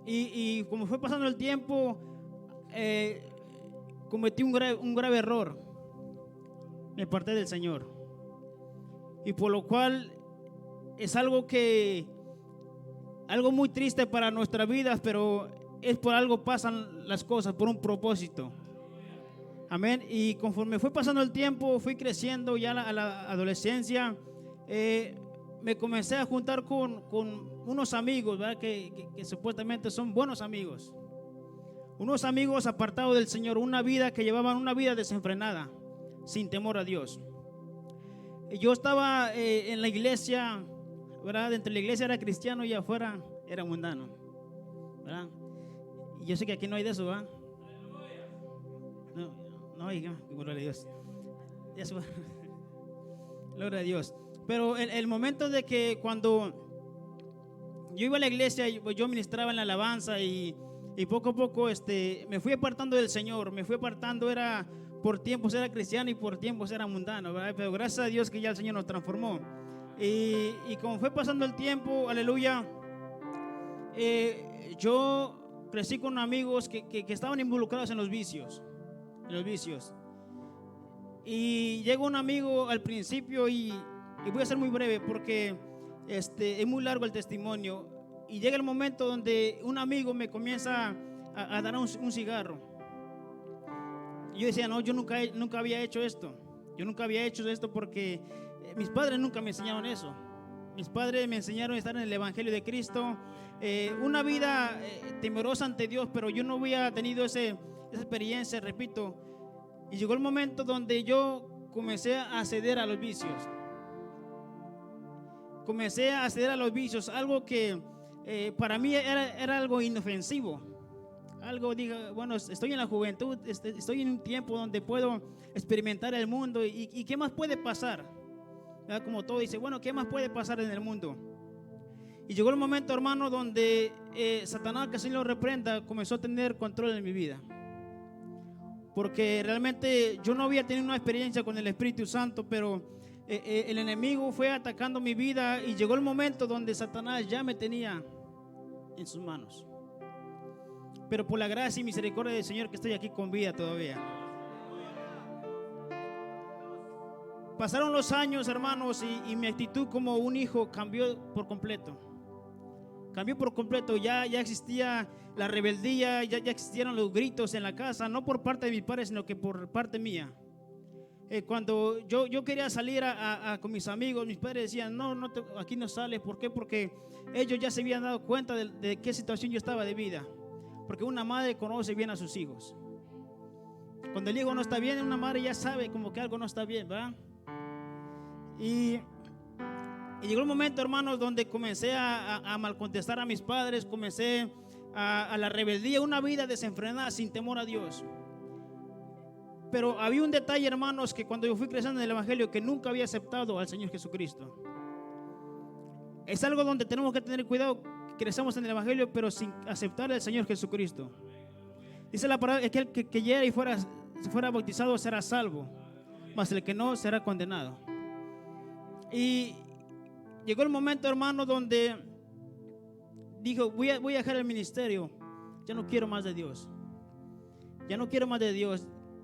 Y como fue pasando el tiempo, cometí un grave error. Me aparté del Señor. Y por lo cual es algo muy triste para nuestras vidas, pero es por algo pasan las cosas, por un propósito. Amén. Y conforme fue pasando el tiempo, fui creciendo ya a la adolescencia. Me comencé a juntar con unos amigos, ¿verdad? Que supuestamente son buenos amigos. Unos amigos apartados del Señor, que llevaban una vida desenfrenada, sin temor a Dios. Yo estaba en la iglesia, ¿verdad? Dentro de la iglesia era cristiano y afuera era mundano, ¿verdad? Y yo sé que aquí no hay de eso, ¿verdad? No hay, gloria a Dios. Eso, gloria a Dios. Pero el momento de que cuando yo iba a la iglesia, yo ministraba en la alabanza y poco a poco me fui apartando del Señor. Me fui apartando, por tiempos era cristiano y por tiempos era mundano, ¿verdad? Pero gracias a Dios que ya el Señor nos transformó. Y como fue pasando el tiempo, aleluya, yo crecí con amigos que estaban involucrados en los vicios. Y llegó un amigo al principio y voy a ser muy breve porque es muy largo el testimonio. Y llega el momento donde un amigo me comienza a dar un cigarro. Y yo decía, no, yo nunca había hecho esto. Yo nunca había hecho esto porque mis padres nunca me enseñaron eso. Mis padres me enseñaron a estar en el Evangelio de Cristo, una vida temerosa ante Dios, pero yo no había tenido esa experiencia, repito. Y llegó el momento donde yo comencé a ceder a los vicios. Algo que para mí era algo inofensivo. Algo, diga, bueno, estoy en la juventud, estoy en un tiempo donde puedo experimentar el mundo y ¿qué más puede pasar? ¿Verdad? Como todo dice, bueno, ¿qué más puede pasar en el mundo? Y llegó el momento, hermano, donde Satanás, que así lo reprenda, comenzó a tener control en mi vida. Porque realmente yo no había tenido una experiencia con el Espíritu Santo, pero el enemigo fue atacando mi vida y llegó el momento donde Satanás ya me tenía en sus manos. Pero por la gracia y misericordia del Señor que estoy aquí con vida todavía. Pasaron los años, hermanos, y mi actitud como un hijo cambió por completo. Ya existía la rebeldía, ya existieron los gritos en la casa, no por parte de mis padres, sino que por parte mía. Cuando yo quería salir con mis amigos, mis padres decían, aquí no sales. ¿Por qué? Porque ellos ya se habían dado cuenta de qué situación yo estaba de vida. Porque una madre conoce bien a sus hijos. Cuando el hijo no está bien, una madre ya sabe como que algo no está bien, ¿verdad? Y llegó el momento, hermanos, donde comencé a malcontestar a mis padres, comencé a la rebeldía, una vida desenfrenada, sin temor a Dios. Pero había un detalle, hermanos, que cuando yo fui creciendo en el Evangelio, que nunca había aceptado al Señor Jesucristo. Es algo donde tenemos que tener cuidado, que crecemos en el Evangelio, pero sin aceptar al Señor Jesucristo. Dice la palabra, aquel que llega y fuera bautizado será salvo, mas el que no será condenado. Y llegó el momento, hermano, donde dijo, voy a dejar el ministerio. Ya no quiero más de Dios.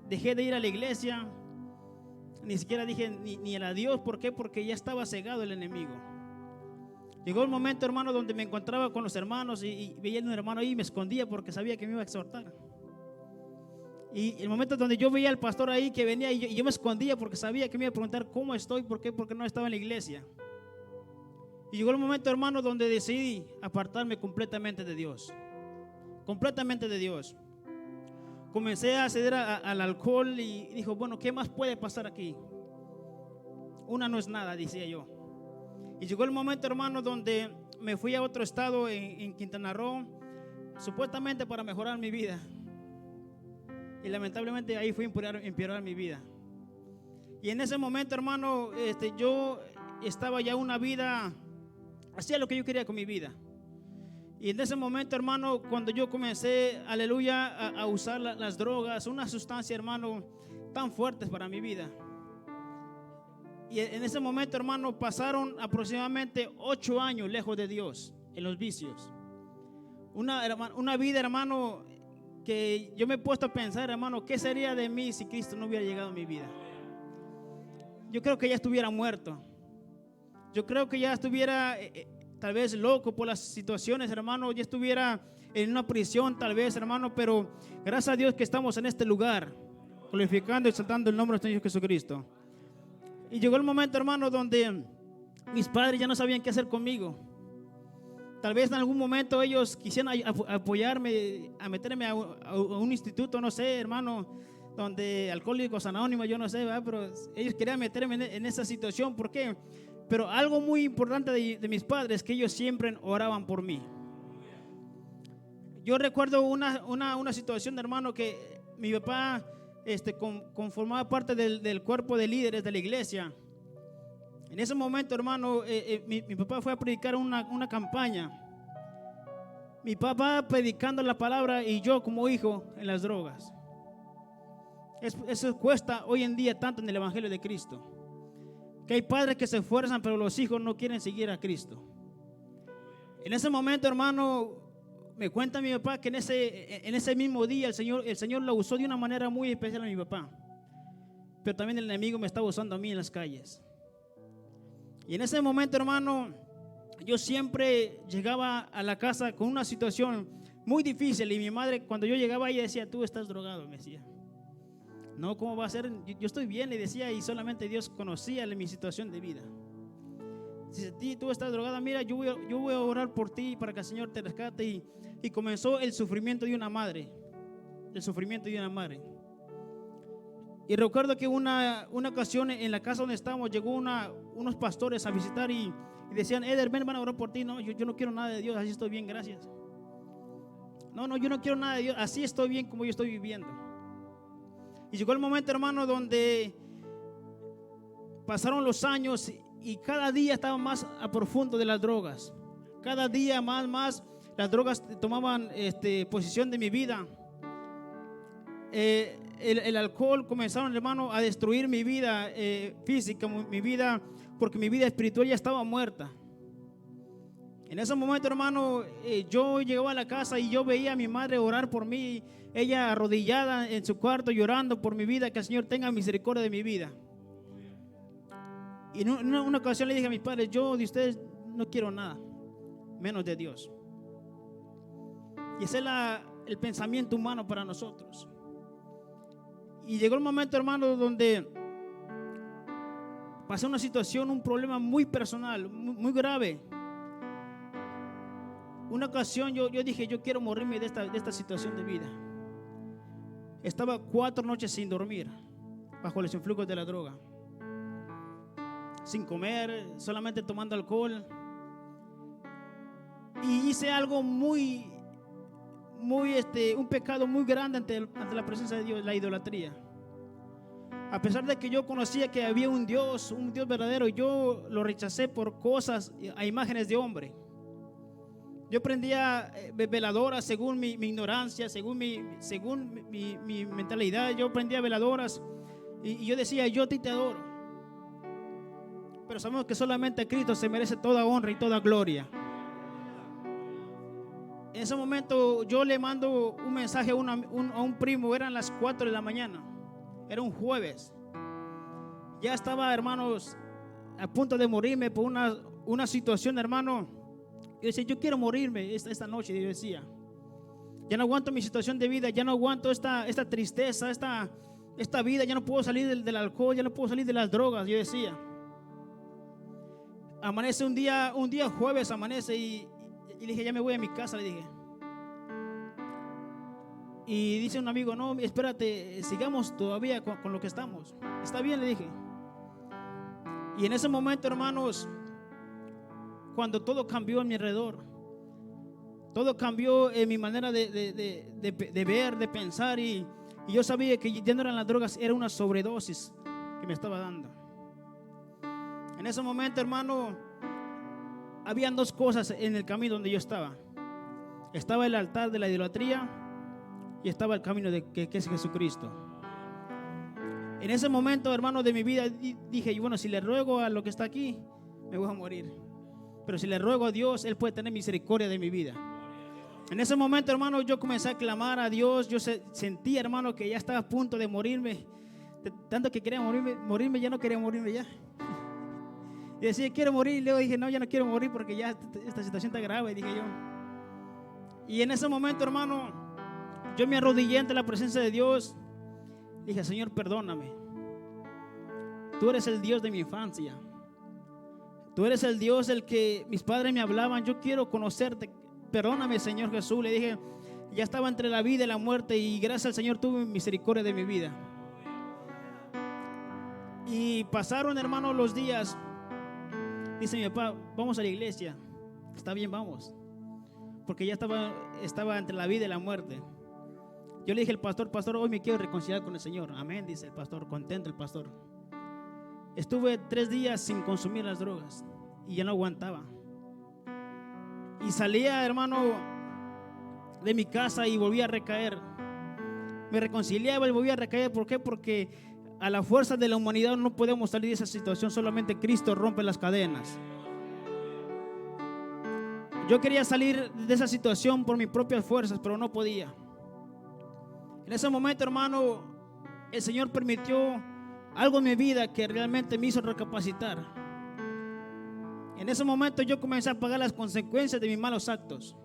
Dejé de ir a la iglesia. Ni siquiera dije ni el adiós. ¿Por qué? Porque ya estaba cegado el enemigo. Llegó el momento, hermano, donde me encontraba con los hermanos y veía a un hermano ahí y me escondía porque sabía que me iba a exhortar. Y el momento donde yo veía al pastor ahí que venía y yo me escondía porque sabía que me iba a preguntar cómo estoy. ¿Por qué? Porque no estaba en la iglesia. Y llegó el momento, hermano, donde decidí apartarme completamente de Dios. Comencé a ceder al alcohol y dijo, bueno, ¿qué más puede pasar aquí? Una no es nada, decía yo. Y llegó el momento, hermano, donde me fui a otro estado en Quintana Roo, supuestamente para mejorar mi vida. Y lamentablemente ahí fue empeorar mi vida. Y en ese momento, hermano, yo estaba ya una vida, hacía lo que yo quería con mi vida. Y en ese momento, hermano, cuando yo comencé, aleluya, a usar las drogas, una sustancia, hermano, tan fuertes para mi vida. Y en ese momento, hermano, pasaron aproximadamente 8 años lejos de Dios, en los vicios. Una vida, hermano, que yo me he puesto a pensar, hermano, ¿qué sería de mí si Cristo no hubiera llegado a mi vida? Yo creo que ya estuviera muerto. Yo creo que ya estuviera tal vez loco por las situaciones, hermano. Ya estuviera en una prisión, tal vez, hermano. Pero gracias a Dios que estamos en este lugar, glorificando y exaltando el nombre de Señor Jesucristo. Y llegó el momento, hermano, donde mis padres ya no sabían qué hacer conmigo. Tal vez en algún momento ellos quisieran apoyarme, a meterme a un instituto, no sé, hermano, donde Alcohólicos Anónimos, yo no sé, ¿verdad? Pero ellos querían meterme en esa situación. ¿Por qué? Pero algo muy importante de mis padres es que ellos siempre oraban por mí. Yo recuerdo una situación, hermano, que mi papá conformaba parte del cuerpo de líderes de la iglesia. En ese momento, hermano, mi papá fue a predicar una campaña. Mi papá predicando la palabra y yo como hijo en las drogas. Eso cuesta hoy en día tanto en el Evangelio de Cristo. Que hay padres que se esfuerzan, pero los hijos no quieren seguir a Cristo. En ese momento, hermano, me cuenta mi papá que en ese mismo día el Señor lo usó de una manera muy especial a mi papá. Pero también el enemigo me estaba usando a mí en las calles. Y en ese momento, hermano, yo siempre llegaba a la casa con una situación muy difícil. Y mi madre, cuando yo llegaba, ella decía: tú estás drogado, me decía. No, ¿cómo va a ser? Yo estoy bien, le decía, y solamente Dios conocía mi situación de vida. Dice: tú estás drogada, mira, yo voy a orar por ti para que el Señor te rescate. Y comenzó el sufrimiento de una madre. El sufrimiento de una madre. Y recuerdo que una ocasión en la casa donde estábamos, llegó unos pastores a visitar y decían: Eder, ven, van a orar por ti. No, yo no quiero nada de Dios, así estoy bien, gracias. No, yo no quiero nada de Dios, así estoy bien como yo estoy viviendo. Y llegó el momento, hermano, donde pasaron los años y cada día estaba más a profundo de las drogas. Cada día más las drogas tomaban posición de mi vida. El alcohol comenzaron, hermano, a destruir mi vida física, mi vida, porque mi vida espiritual ya estaba muerta. En ese momento, hermano, yo llegaba a la casa y yo veía a mi madre orar por mí, ella arrodillada en su cuarto llorando por mi vida, que el Señor tenga misericordia de mi vida. Y en una ocasión le dije a mis padres: yo de ustedes no quiero nada, menos de Dios. Y ese es el pensamiento humano para nosotros. Y llegó el momento, hermano, donde pasé una situación, un problema muy personal, muy grave. Una ocasión yo dije: yo quiero morirme de esta situación de vida. Estaba 4 noches sin dormir, bajo los influjos de la droga, sin comer, solamente tomando alcohol. Y hice algo un pecado muy grande ante la presencia de Dios, la idolatría. A pesar de que yo conocía que había un Dios verdadero, yo lo rechacé por cosas, a imágenes de hombre. Yo prendía veladoras según mi ignorancia, según mi mentalidad. Yo prendía veladoras y yo decía: yo a ti te adoro. Pero sabemos que solamente a Cristo se merece toda honra y toda gloria. En ese momento yo le mando un mensaje a un primo. Eran las 4 de la mañana. Era un jueves. Ya estaba, hermanos, a punto de morirme por una situación, hermano. Yo decía: yo quiero morirme esta noche. Yo decía: ya no aguanto mi situación de vida, ya no aguanto esta tristeza, esta vida, ya no puedo salir del alcohol, ya no puedo salir de las drogas. Yo decía. Amanece un día jueves, amanece y le dije: ya me voy a mi casa, le dije. Y dice un amigo: no, espérate, sigamos todavía con lo que estamos. Está bien, le dije. Y en ese momento, hermanos, cuando todo cambió a mi alrededor, todo cambió en mi manera de ver, de pensar, y yo sabía que ya no eran las drogas, era una sobredosis que me estaba dando. En ese momento, hermano, habían 2 cosas en el camino donde yo estaba. Estaba el altar de la idolatría y estaba el camino que es Jesucristo. En ese momento, hermano, de mi vida dije: bueno, si le ruego a lo que está aquí, me voy a morir. Pero si le ruego a Dios, Él puede tener misericordia de mi vida. En ese momento, hermano, yo comencé a clamar a Dios. Yo sentí, hermano, que ya estaba a punto de morirme. De tanto que quería morirme, ya no quería morirme ya. Y decía, quiero morir. Y luego dije, no, ya no quiero morir porque ya esta situación está grave, dije yo. Y en ese momento, hermano, yo me arrodillé ante la presencia de Dios. Dije, Señor, perdóname. Tú eres el Dios de mi infancia. Tú eres el Dios del que mis padres me hablaban. Yo quiero conocerte. Perdóname, Señor Jesús. Le dije, ya estaba entre la vida y la muerte y gracias al Señor tuve misericordia de mi vida. Y pasaron, hermano, los días. Dice mi papá, vamos a la iglesia. Está bien, vamos. Porque ya estaba entre la vida y la muerte. Yo le dije al pastor, hoy me quiero reconciliar con el Señor. Amén, dice el pastor, contento el pastor. Estuve 3 días sin consumir las drogas y ya no aguantaba. Y salía, hermano, de mi casa y volvía a recaer. Me reconciliaba y volvía a recaer. ¿Por qué? Porque a la fuerza de la humanidad no podemos salir de esa situación. Solamente Cristo rompe las cadenas. Yo quería salir de esa situación por mis propias fuerzas, pero no podía. En ese momento, hermano, el Señor permitió algo en mi vida que realmente me hizo recapacitar. En ese momento yo comencé a pagar las consecuencias de mis malos actos.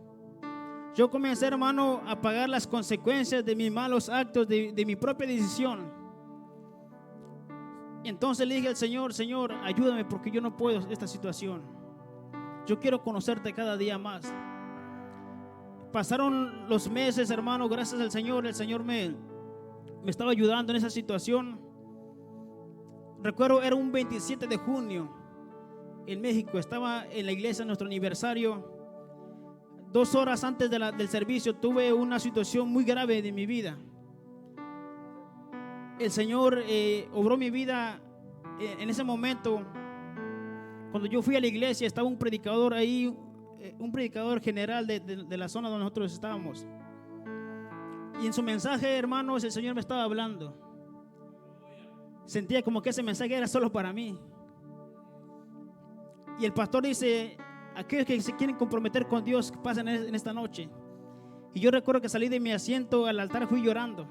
Yo comencé, hermano, a pagar las consecuencias de mis malos actos, de mi propia decisión. Entonces le dije al Señor, Señor, ayúdame porque yo no puedo esta situación. Yo quiero conocerte cada día más. Pasaron los meses, hermano, gracias al Señor. El Señor me estaba ayudando en esa situación. Recuerdo, era un 27 de junio en México. Estaba en la iglesia, en nuestro aniversario. 2 horas antes del servicio tuve una situación muy grave de mi vida. El Señor obró mi vida en ese momento. Cuando yo fui a la iglesia estaba un predicador ahí, un predicador general de la zona donde nosotros estábamos. Y en su mensaje, hermanos, el Señor me estaba hablando. Sentía como que ese mensaje era solo para mí. Y el pastor dice, aquellos que se quieren comprometer con Dios, pasen en esta noche. Y yo recuerdo que salí de mi asiento al altar, fui llorando.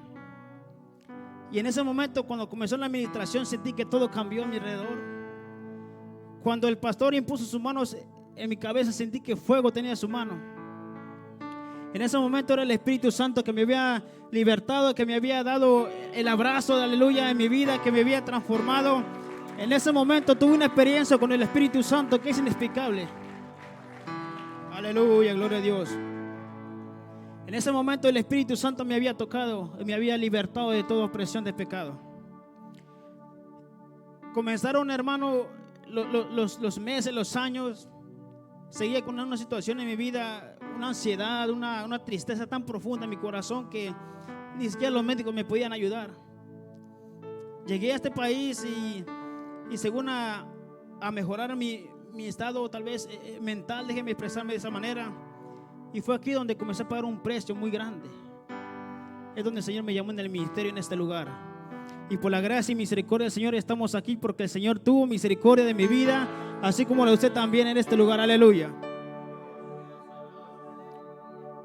Y en ese momento, cuando comenzó la administración, sentí que todo cambió a mi alrededor. Cuando el pastor impuso sus manos en mi cabeza, sentí que fuego tenía su mano. En ese momento era el Espíritu Santo que me había libertado, que me había dado el abrazo de aleluya en mi vida, que me había transformado. En ese momento tuve una experiencia con el Espíritu Santo que es inexplicable. Aleluya, gloria a Dios. En ese momento el Espíritu Santo me había tocado y me había libertado de toda opresión de pecado. Comenzaron, hermano, los meses, los años. Seguía con una situación en mi vida, una ansiedad, una tristeza tan profunda en mi corazón que ni siquiera los médicos me podían ayudar. Llegué a este país y según a mejorar mi estado tal vez mental, déjeme expresarme de esa manera. Y fue aquí donde comencé a pagar un precio muy grande. Es donde el Señor me llamó en el ministerio en este lugar. Y por la gracia y misericordia del Señor estamos aquí porque el Señor tuvo misericordia de mi vida, así como la de usted también en este lugar. Aleluya.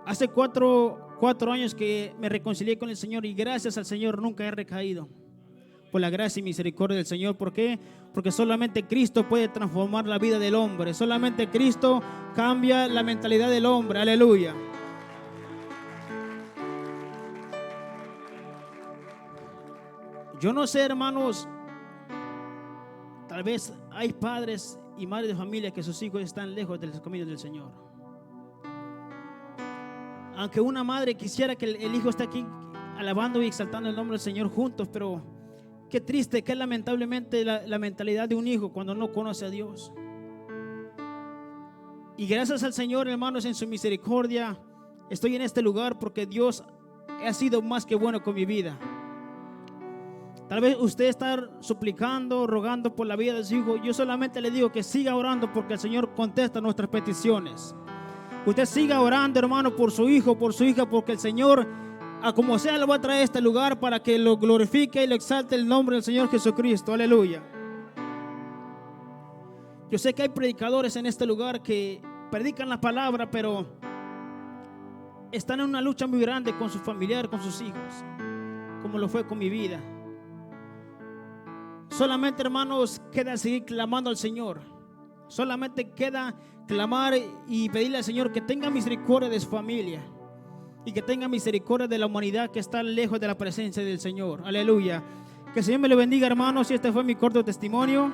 Hace cuatro años que me reconcilié con el Señor y gracias al Señor nunca he recaído. Por la gracia y misericordia del Señor. ¿Por qué? Porque solamente Cristo puede transformar la vida del hombre. Solamente Cristo cambia la mentalidad del hombre. Aleluya. Yo no sé, hermanos, tal vez hay padres y madres de familia que sus hijos están lejos de los caminos del Señor. Aunque una madre quisiera que el hijo esté aquí alabando y exaltando el nombre del Señor juntos, pero qué triste, qué lamentablemente la mentalidad de un hijo cuando no conoce a Dios. Y gracias al Señor, hermanos, en su misericordia, estoy en este lugar porque Dios ha sido más que bueno con mi vida. Tal vez usted está suplicando, rogando por la vida de su hijo. Yo solamente le digo que siga orando porque el Señor contesta nuestras peticiones. Usted siga orando, hermano, por su hijo, por su hija, porque el Señor, a como sea, lo va a traer a este lugar para que lo glorifique y lo exalte el nombre del Señor Jesucristo. Aleluya. Yo sé que hay predicadores en este lugar que predican la palabra, pero están en una lucha muy grande con su familiar, con sus hijos, como lo fue con mi vida. Solamente, hermanos, queda seguir clamando al Señor. Solamente queda clamar y pedirle al Señor que tenga misericordia de su familia y que tenga misericordia de la humanidad que está lejos de la presencia del Señor. Aleluya. Que el Señor me lo bendiga, hermanos, y este fue mi corto testimonio.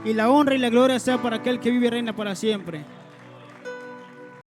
Y la honra y la gloria sea para aquel que vive y reina para siempre.